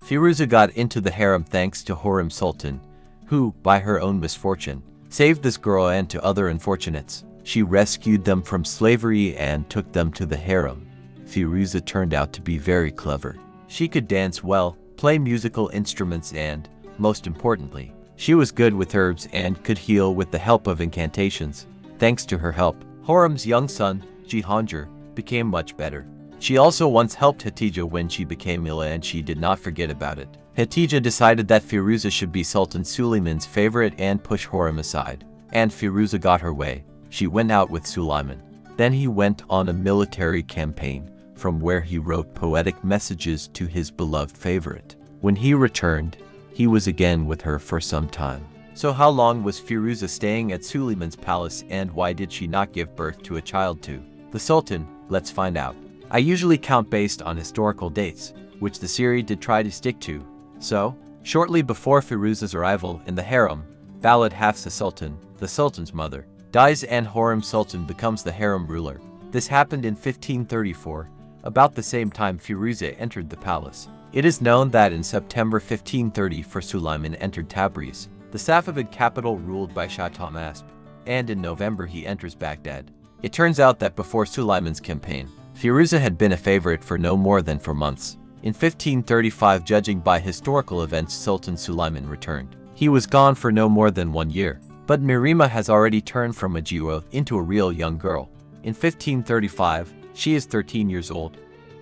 Firuze got into the harem thanks to Hurrem Sultan, who, by her own misfortune, saved this girl and to other unfortunates. She rescued them from slavery and took them to the harem. Firuze turned out to be very clever. She could dance well, play musical instruments and, most importantly, she was good with herbs and could heal with the help of incantations. Thanks to her help, Hurrem's young son, Jihangir, became much better. She also once helped Hatice when she became ill and she did not forget about it. Hatice decided that Firuze should be Sultan Suleiman's favorite and push Hurrem aside. And Firuze got her way. She went out with Suleiman. Then he went on a military campaign, from where he wrote poetic messages to his beloved favorite. When he returned, he was again with her for some time. So how long was Firuze staying at Suleiman's palace and why did she not give birth to a child to the Sultan? Let's find out. I usually count based on historical dates, which the series did try to stick to. So, shortly before Firuze's arrival in the harem, Balad Hafsa Sultan, the Sultan's mother, dies and Hurrem Sultan becomes the harem ruler. This happened in 1534, about the same time Firuze entered the palace. It is known that in September 1534 Suleiman entered Tabriz, the Safavid capital ruled by Shah Tahmasp, and in November he enters Baghdad. It turns out that before Suleiman's campaign, Firuze had been a favorite for no more than 4 months. In 1535, judging by historical events, Sultan Suleiman returned. He was gone for no more than 1 year, but Merimah has already turned from a Jiwa into a real young girl. In 1535, she is 13 years old,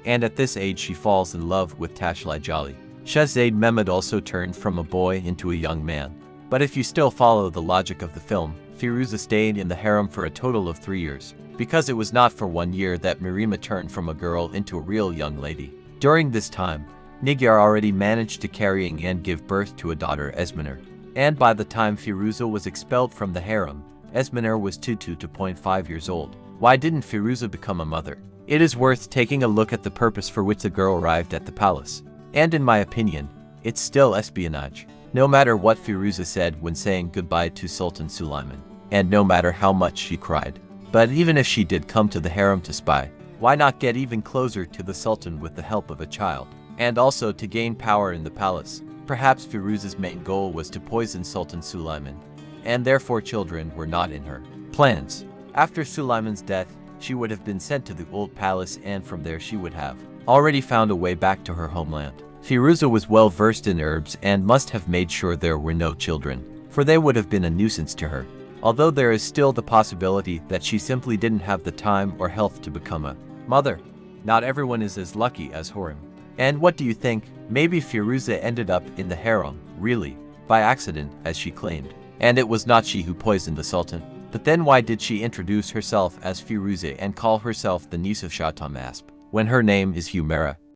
and at this age she falls in love with Tashlai Jali. Shahzaid Mehmed also turned from a boy into a young man. But if you still follow the logic of the film, Firuze stayed in the harem for a total of 3 years, because it was not for 1 year that Merimah turned from a girl into a real young lady. During this time, Nigar already managed to carry and give birth to a daughter, Esminir. And by the time Firuze was expelled from the harem, Esminir was 2.5 years old. Why didn't Firuze become a mother? It is worth taking a look at the purpose for which the girl arrived at the palace. And in my opinion, it's still espionage. No matter what Firuze said when saying goodbye to Sultan Suleiman, and no matter how much she cried. But even if she did come to the harem to spy, why not get even closer to the Sultan with the help of a child? And also to gain power in the palace. Perhaps Firuze's main goal was to poison Sultan Suleiman, and therefore children were not in her plans. After Suleiman's death, she would have been sent to the old palace and from there she would have already found a way back to her homeland. Firuze was well versed in herbs and must have made sure there were no children, for they would have been a nuisance to her. Although there is still the possibility that she simply didn't have the time or health to become a mother. Not everyone is as lucky as Hurrem. And what do you think? Maybe Firuze ended up in the harem, really, by accident, as she claimed. And it was not she who poisoned the Sultan. But then why did she introduce herself as Firuze and call herself the niece of Shah Tahmasp, when her name is Humaira?